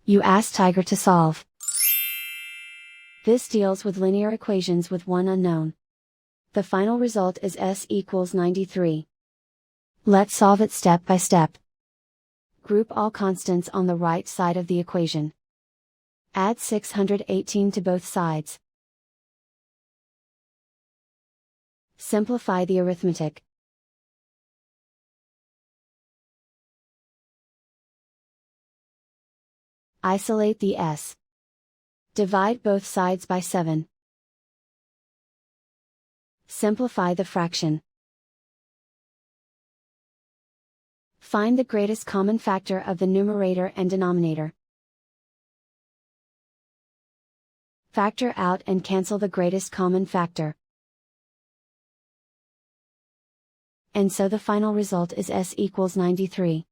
You ask Tiger to solve. This deals with linear equations with one unknown. The final result is s equals 93. Let's solve it step by step. Group all constants on the right side of the equation. Add 618 to both sides. Simplify the arithmetic. Isolate the s. Divide both sides by 7. Simplify the fraction. Find the greatest common factor of the numerator and denominator. Factor out and cancel the greatest common factor. And so the final result is s equals 93.